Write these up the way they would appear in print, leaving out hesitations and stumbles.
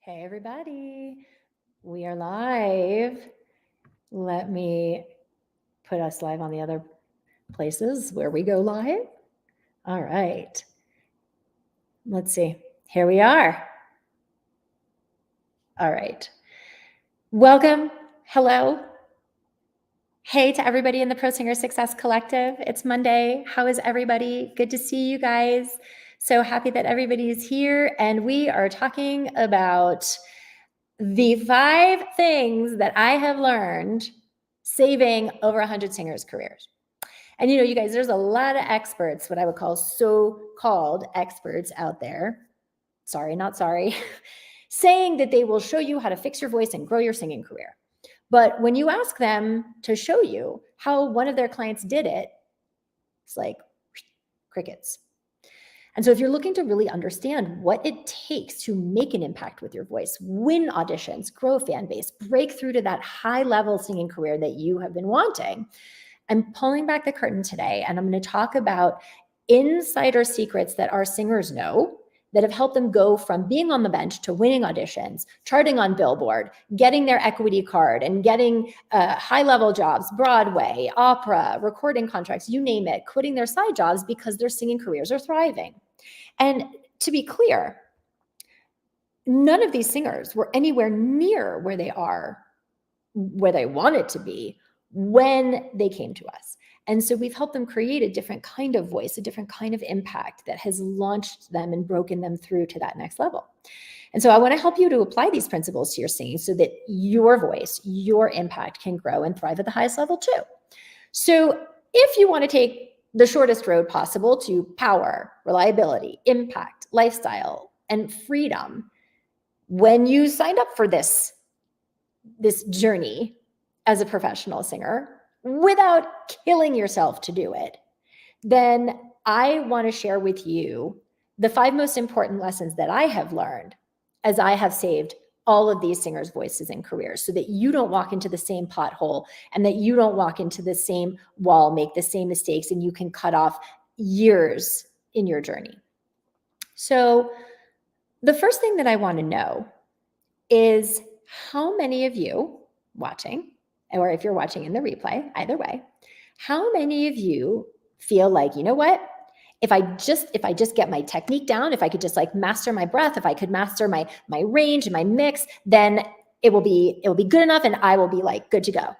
Hey, everybody. We are live. Let me put us live on the other places where we go live. All right. Let's see. Here we are. All right. Welcome. Hello. Hey to everybody in the Pro Singer Success Collective. It's Monday. How is everybody? Good to see you guys. So happy that everybody is here. And we are talking about the 5 things that I have learned saving over 100 singers' careers. And you guys, there's a lot of experts, what I would call so-called experts out there, sorry, not sorry, saying that they will show you how to fix your voice and grow your singing career. But when you ask them to show you how one of their clients did it, it's like crickets. And so if you're looking to really understand what it takes to make an impact with your voice, win auditions, grow a fan base, break through to that high-level singing career that you have been wanting, I'm pulling back the curtain today, and I'm going to talk about insider secrets that our singers know that have helped them go from being on the bench to winning auditions, charting on Billboard, getting their equity card, and getting high-level jobs, Broadway, opera, recording contracts, you name it, quitting their side jobs because their singing careers are thriving. And to be clear, none of these singers were anywhere near where they are, where they wanted to be when they came to us. And so we've helped them create a different kind of voice, a different kind of impact that has launched them and broken them through to that next level. And so I want to help you to apply these principles to your singing so that your voice, your impact can grow and thrive at the highest level too. So if you want to take the shortest road possible to power, reliability, impact, lifestyle, and freedom, when you signed up for this journey as a professional singer without killing yourself to do it, then I want to share with you the 5 most important lessons that I have learned as I have saved all of these singers' voices and careers so that you don't walk into the same pothole and that you don't walk into the same wall, make the same mistakes, and you can cut off years in your journey. So the first thing that I want to know is how many of you watching, or if you're watching in the replay, either way, how many of you feel like, you know what? If I just get my technique down, if I could just like master my breath, if I could master my range and my mix, then it will be good enough and I will be like good to go.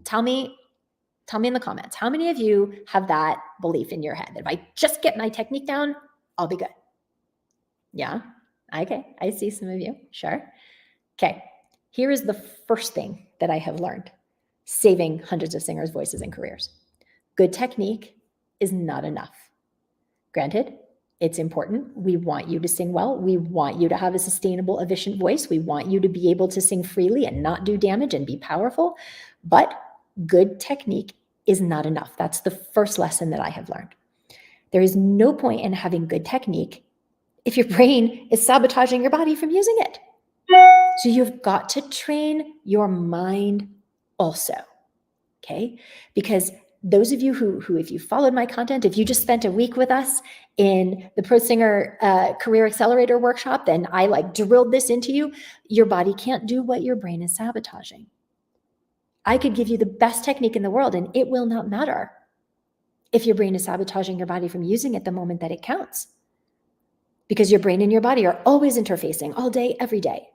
Tell me in the comments, how many of you have that belief in your head that if I just get my technique down, I'll be good? Yeah. Okay. I see some of you. Sure. Okay. Here is the first thing that I have learned saving hundreds of singers' voices and careers. Good technique is not enough. Granted, it's important. We want you to sing well. We want you to have a sustainable, efficient voice. We want you to be able to sing freely and not do damage and be powerful. But good technique is not enough. That's the first lesson that I have learned. There is no point in having good technique if your brain is sabotaging your body from using it. So you've got to train your mind also, okay? Because those of you who, if you followed my content, if you just spent a week with us in the Pro Singer Career Accelerator Workshop, then I like drilled this into you. Your body can't do what your brain is sabotaging. I could give you the best technique in the world and it will not matter if your brain is sabotaging your body from using it the moment that it counts. Because your brain and your body are always interfacing all day, every day.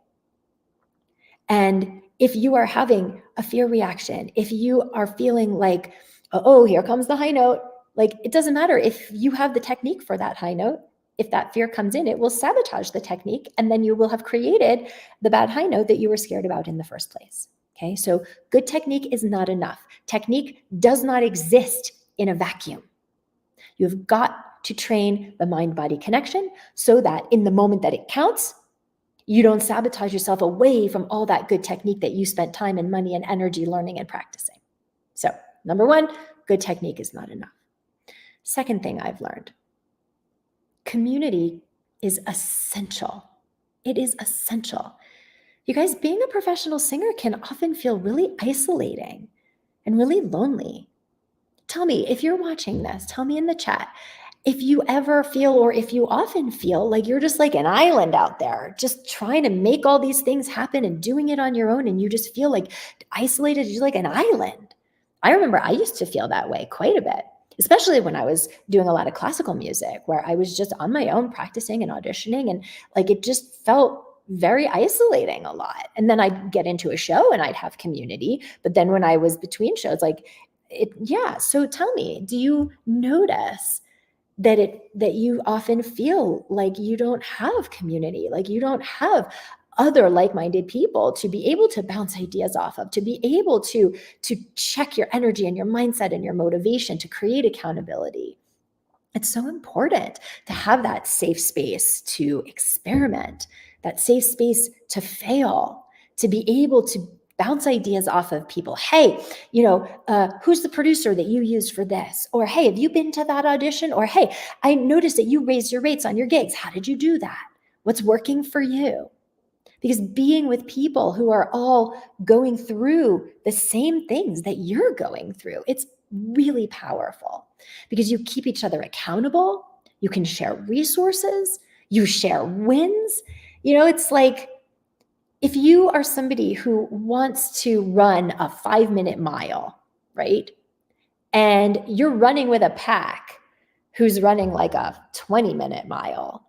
And if you are having a fear reaction, if you are feeling like, oh, here comes the high note, like it doesn't matter if you have the technique for that high note. If that fear comes in, it will sabotage the technique and then you will have created the bad high note that you were scared about in the first place. Okay, so good technique is not enough. Technique does not exist in a vacuum. You've got to train the mind-body connection so that in the moment that it counts, you don't sabotage yourself away from all that good technique that you spent time and money and energy learning and practicing. So number 1, good technique is not enough. Second thing I've learned, community is essential. It is essential. You guys, being a professional singer can often feel really isolating and really lonely. Tell me, if you're watching this, tell me in the chat, if you ever feel, or if you often feel like you're just like an island out there, just trying to make all these things happen and doing it on your own, and you just feel like isolated, you're like an island. I remember I used to feel that way quite a bit, especially when I was doing a lot of classical music, where I was just on my own practicing and auditioning, and like it just felt very isolating a lot. And then I'd get into a show and I'd have community. But then when I was between shows, like yeah. So tell me, do you notice that you often feel like you don't have community, like you don't have other like-minded people to be able to bounce ideas off of, to be able to check your energy and your mindset and your motivation, to create accountability? It's so important to have that safe space to experiment, that safe space to fail, to be able to bounce ideas off of people. Hey, who's the producer that you used for this? Or, hey, have you been to that audition? Or, hey, I noticed that you raised your rates on your gigs. How did you do that? What's working for you? Because being with people who are all going through the same things that you're going through, it's really powerful, because you keep each other accountable. You can share resources. You share wins. It's like, if you are somebody who wants to run a 5-minute mile, right? And you're running with a pack who's running like a 20-minute mile,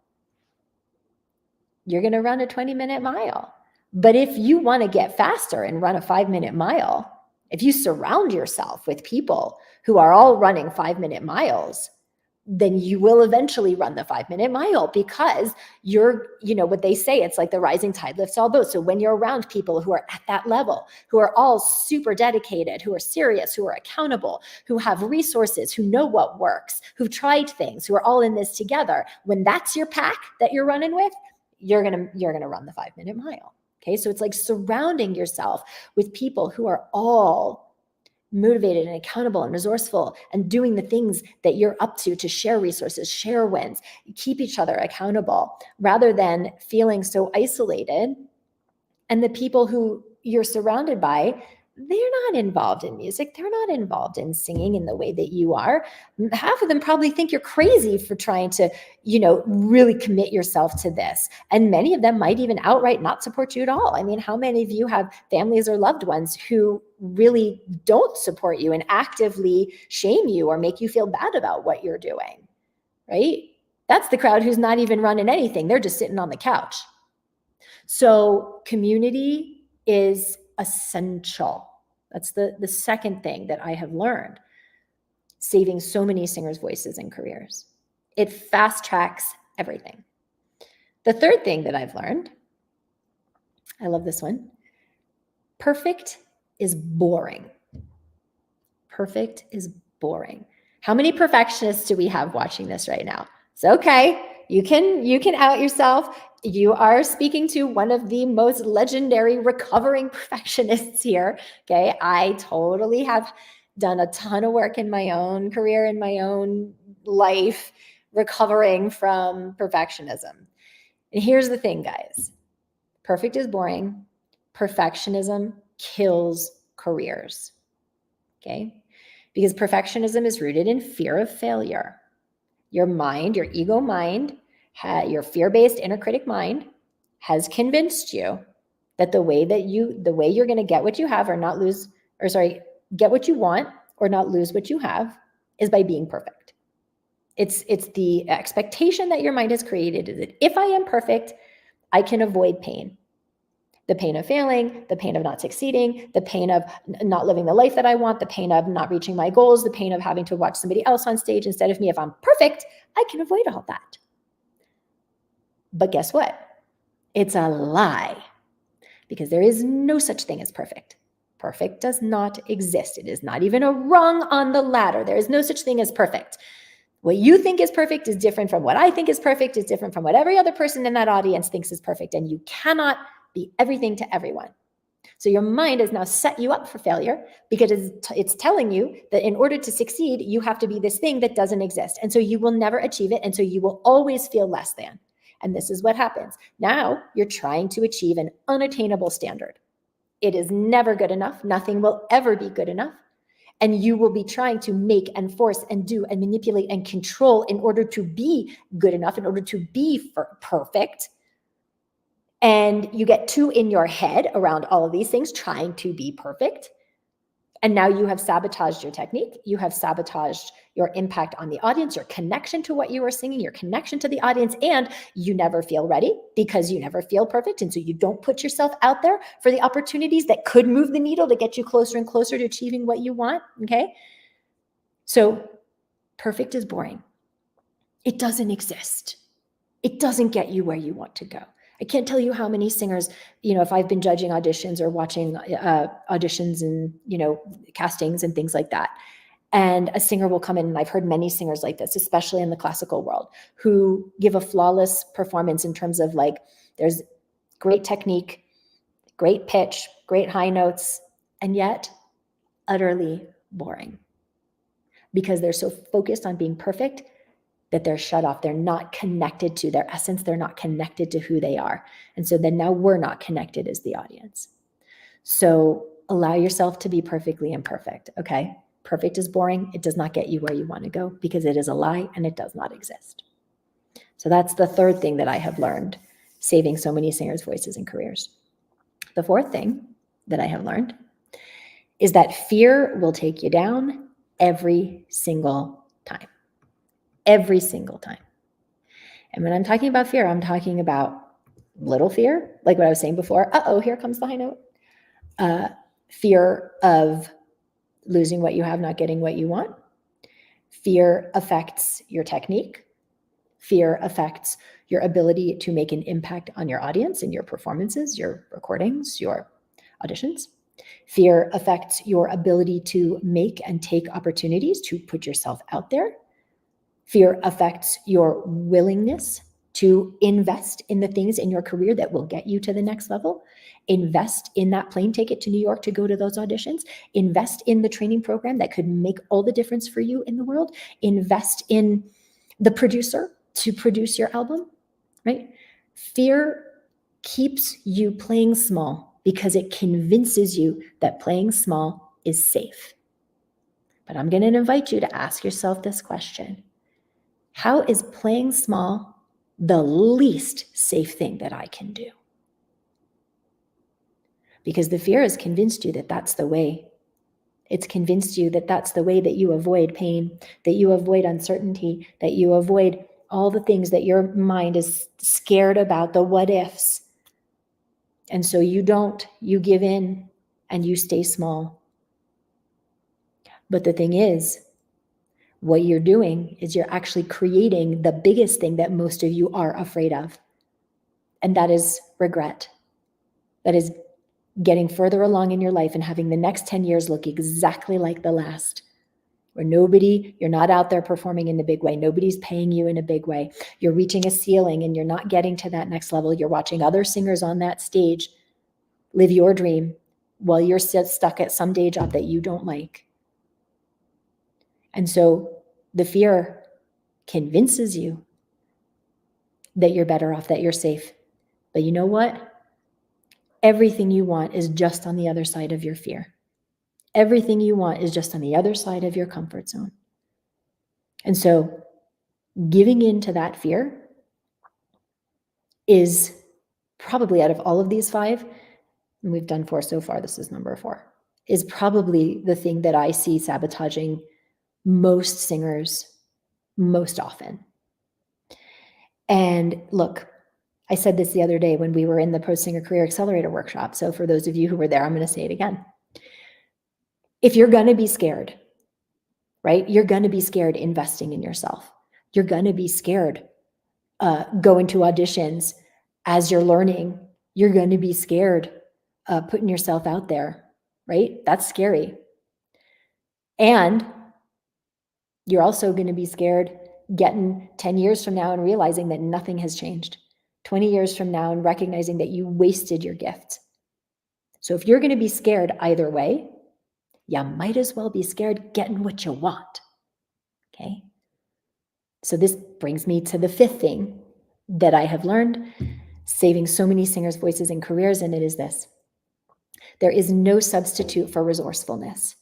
you're going to run a 20-minute mile. But if you want to get faster and run a 5-minute mile, if you surround yourself with people who are all running 5-minute miles, then you will eventually run the 5-minute mile, because what they say, it's like the rising tide lifts all boats. So when you're around people who are at that level, who are all super dedicated, who are serious, who are accountable, who have resources, who know what works, who've tried things, who are all in this together, when that's your pack that you're running with, you're going to run the 5-minute mile. Okay. So it's like surrounding yourself with people who are all motivated and accountable and resourceful and doing the things that you're up to share resources, share wins, keep each other accountable, rather than feeling so isolated. And the people who you're surrounded by, they're not involved in music. They're not involved in singing in the way that you are. Half of them probably think you're crazy for trying to, really commit yourself to this. And many of them might even outright not support you at all. I mean, how many of you have families or loved ones who really don't support you and actively shame you or make you feel bad about what you're doing, right? That's the crowd who's not even running anything. They're just sitting on the couch. So community is essential. That's the second thing that I have learned, saving so many singers' voices and careers. It fast tracks everything. The third thing that I've learned, I love this one. Perfect is boring. Perfect is boring. How many perfectionists do we have watching this right now? It's okay. You can out yourself. You are speaking to one of the most legendary recovering perfectionists here. Okay. I totally have done a ton of work in my own career, in my own life, recovering from perfectionism. And here's the thing, guys. Perfect is boring. Perfectionism kills careers. Okay. Because perfectionism is rooted in fear of failure. Your mind, your ego mind, your fear-based inner critic mind has convinced you that the way you're going to get what you have get what you want or not lose what you have is by being perfect. It's the expectation that your mind has created is that if I am perfect, I can avoid pain. The pain of failing, the pain of not succeeding, the pain of not living the life that I want, the pain of not reaching my goals, the pain of having to watch somebody else on stage instead of me. If I'm perfect, I can avoid all that. But guess what? It's a lie, because there is no such thing as perfect. Perfect does not exist. It is not even a rung on the ladder. There is no such thing as perfect. What you think is perfect is different from what I think is perfect, is different from what every other person in that audience thinks is perfect. And you cannot be everything to everyone. So your mind has now set you up for failure, because it's telling you that in order to succeed, you have to be this thing that doesn't exist. And so you will never achieve it. And so you will always feel less than. And this is what happens. Now you're trying to achieve an unattainable standard. It is never good enough. Nothing will ever be good enough. And you will be trying to make and force and do and manipulate and control in order to be good enough, in order to be perfect. And you get too in your head around all of these things, trying to be perfect. And now you have sabotaged your technique. You have sabotaged your impact on the audience, your connection to what you are singing, your connection to the audience, and you never feel ready because you never feel perfect. And so you don't put yourself out there for the opportunities that could move the needle to get you closer and closer to achieving what you want, okay? So perfect is boring. It doesn't exist. It doesn't get you where you want to go. I can't tell you how many singers, if I've been judging auditions or watching auditions and, castings and things like that, and a singer will come in, and I've heard many singers like this, especially in the classical world, who give a flawless performance in terms of like, there's great technique, great pitch, great high notes, and yet utterly boring because they're so focused on being perfect that they're shut off. They're not connected to their essence. They're not connected to who they are. And so then now we're not connected as the audience. So allow yourself to be perfectly imperfect, okay? Perfect is boring. It does not get you where you want to go because it is a lie and it does not exist. So that's the third thing that I have learned, saving so many singers' voices and careers. The fourth thing that I have learned is that fear will take you down every single time. Every single time. And when I'm talking about fear, I'm talking about little fear, like what I was saying before. Here comes the high note. Fear of losing what you have, not getting what you want. Fear affects your technique. Fear affects your ability to make an impact on your audience and your performances, your recordings, your auditions. Fear affects your ability to make and take opportunities to put yourself out there. Fear affects your willingness to invest in the things in your career that will get you to the next level. Invest in that plane ticket to New York to go to those auditions. Invest in the training program that could make all the difference for you in the world. Invest in the producer to produce your album, right? Fear keeps you playing small because it convinces you that playing small is safe. But I'm going to invite you to ask yourself this question. How is playing small the least safe thing that I can do? Because the fear has convinced you that that's the way. It's convinced you that that's the way that you avoid pain, that you avoid uncertainty, that you avoid all the things that your mind is scared about, the what ifs. And so you give in and you stay small. But the thing is, what you're doing is you're actually creating the biggest thing that most of you are afraid of. And that is regret. That is getting further along in your life and having the next 10 years look exactly like the last, where you're not out there performing in the big way. Nobody's paying you in a big way. You're reaching a ceiling and you're not getting to that next level. You're watching other singers on that stage live your dream while you're stuck at some day job that you don't like. And so the fear convinces you that you're better off, that you're safe. But you know what? Everything you want is just on the other side of your fear. Everything you want is just on the other side of your comfort zone. And so giving in to that fear is probably, out of all of these 5, and we've done 4 so far, this is number 4, is probably the thing that I see sabotaging most singers most often. And look, I said this the other day when we were in the Post Singer Career Accelerator workshop. So for those of you who were there, I'm going to say it again. If you're going to be scared, right? You're going to be scared investing in yourself. You're going to be scared going to auditions as you're learning. You're going to be scared putting yourself out there, right? That's scary. And you're also going to be scared getting 10 years from now and realizing that nothing has changed. 20 years from now and recognizing that you wasted your gift. So if you're going to be scared either way, you might as well be scared getting what you want. Okay? So this brings me to the 5th thing that I have learned, saving so many singers' voices and careers, and it is this. There is no substitute for resourcefulness.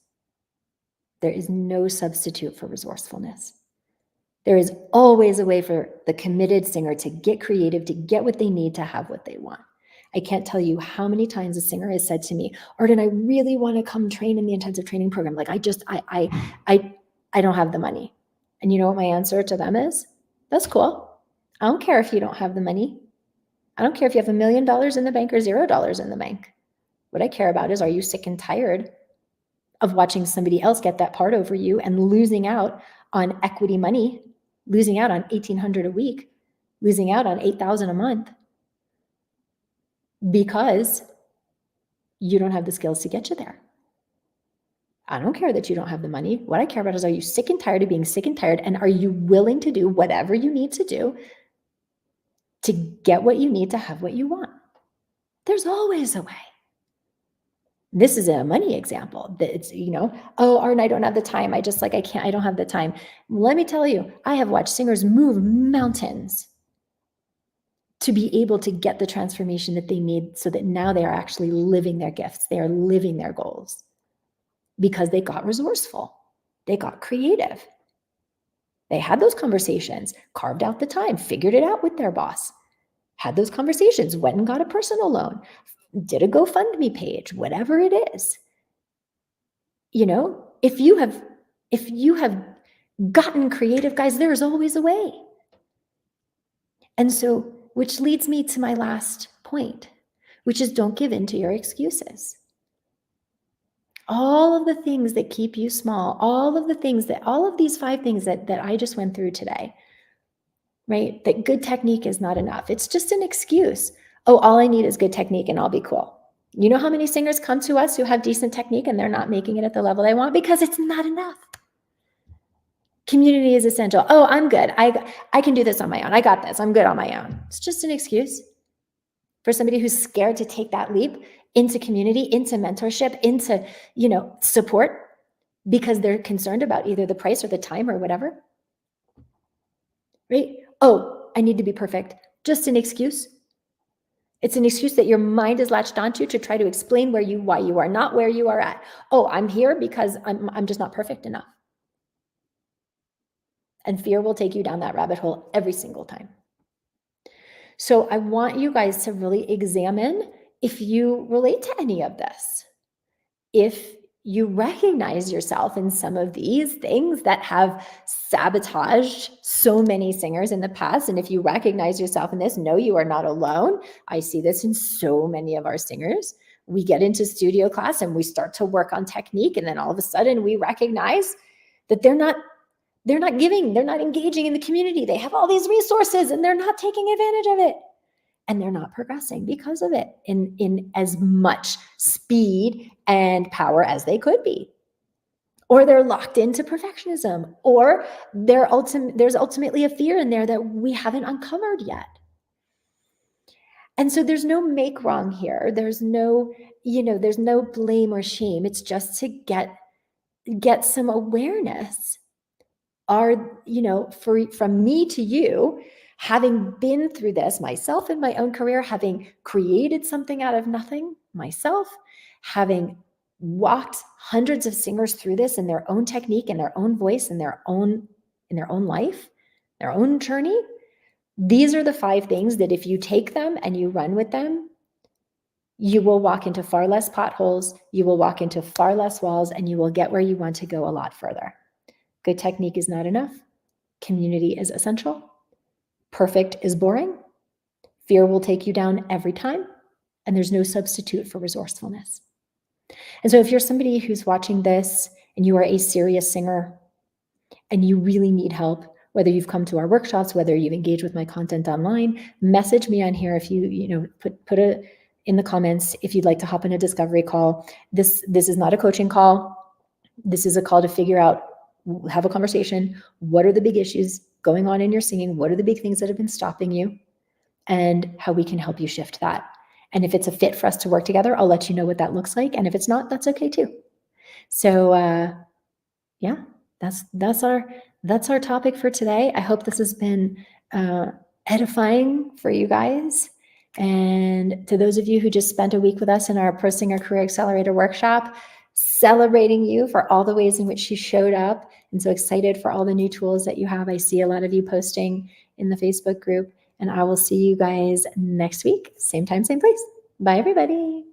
There is no substitute for resourcefulness. There is always a way for the committed singer to get creative, to get what they need, to have what they want. I can't tell you how many times a singer has said to me, Arden, I really want to come train in the intensive training program. Like I don't have the money. And you know what my answer to them is? That's cool. I don't care if you don't have the money. I don't care if you have $1 million in the bank or $0 in the bank. What I care about is, are you sick and tired of watching somebody else get that part over you and losing out on equity money, losing out on $1,800 a week, losing out on $8,000 a month because you don't have the skills to get you there? I don't care that you don't have the money. What I care about is, are you sick and tired of being sick and tired? And are you willing to do whatever you need to do to get what you need to have what you want? There's always a way. This is a money example that it's, oh, Arden, I don't have the time. I don't have the time. Let me tell you, I have watched singers move mountains to be able to get the transformation that they need so that now they are actually living their gifts. They are living their goals because they got resourceful. They got creative. They had those conversations, carved out the time, figured it out with their boss, had those conversations, went and got a personal loan, did a GoFundMe page, whatever it is. If you have gotten creative, guys, there's always a way. And so, which leads me to my last point, which is, don't give in to your excuses. All of the things that keep you small, all of these 5 things that I just went through today, right? That good technique is not enough. It's just an excuse. Oh, all I need is good technique and I'll be cool. You know how many singers come to us who have decent technique and they're not making it at the level they want? Because it's not enough. Community is essential. Oh, I'm good. I can do this on my own. I got this. I'm good on my own. It's just an excuse for somebody who's scared to take that leap into community, into mentorship, into, support, because they're concerned about either the price or the time or whatever. Right? Oh, I need to be perfect. Just an excuse. It's an excuse that your mind is latched onto to try to explain why you are not where you are at. Oh, I'm here because I'm just not perfect enough. And fear will take you down that rabbit hole every single time. So I want you guys to really examine if you relate to any of this. If you recognize yourself in some of these things that have sabotaged so many singers in the past, and if you recognize yourself in this, no, you are not alone. I see this in so many of our singers. We get into studio class and we start to work on technique, and then all of a sudden we recognize that they're not giving, they're not engaging in the community. They have all these resources and they're not taking advantage of it. And they're not progressing because of it in as much speed and power as they could be. Or they're locked into perfectionism, or there's ultimately a fear in there that we haven't uncovered yet. And so there's no make wrong here. There's no blame or shame. It's just to get some awareness. From me to you, having been through this myself in my own career, having created something out of nothing myself, having walked hundreds of singers through this in their own technique, in their own voice, in their own life, their own journey. These are the 5 things that if you take them and you run with them, you will walk into far less potholes, you will walk into far less walls, and you will get where you want to go a lot further. Good technique is not enough. Community is essential. Perfect is boring. Fear will take you down every time. And there's no substitute for resourcefulness. And so if you're somebody who's watching this and you are a serious singer and you really need help, whether you've come to our workshops, whether you've engaged with my content online, message me on here. If you put it in the comments, if you'd like to hop in a discovery call. This is not a coaching call. This is a call to figure out, have a conversation. What are the big issues going on in your singing? What are the big things that have been stopping you? And how we can help you shift that. And if it's a fit for us to work together, I'll let you know what that looks like. And if it's not, that's okay too. So yeah, that's our topic for today. I hope this has been edifying for you guys. And to those of you who just spent a week with us in our Pro Singer Career Accelerator workshop, celebrating you for all the ways in which you showed up, and so excited for all the new tools that you have. I see a lot of you posting in the Facebook group, and I will see you guys next week. Same time, same place. Bye, everybody.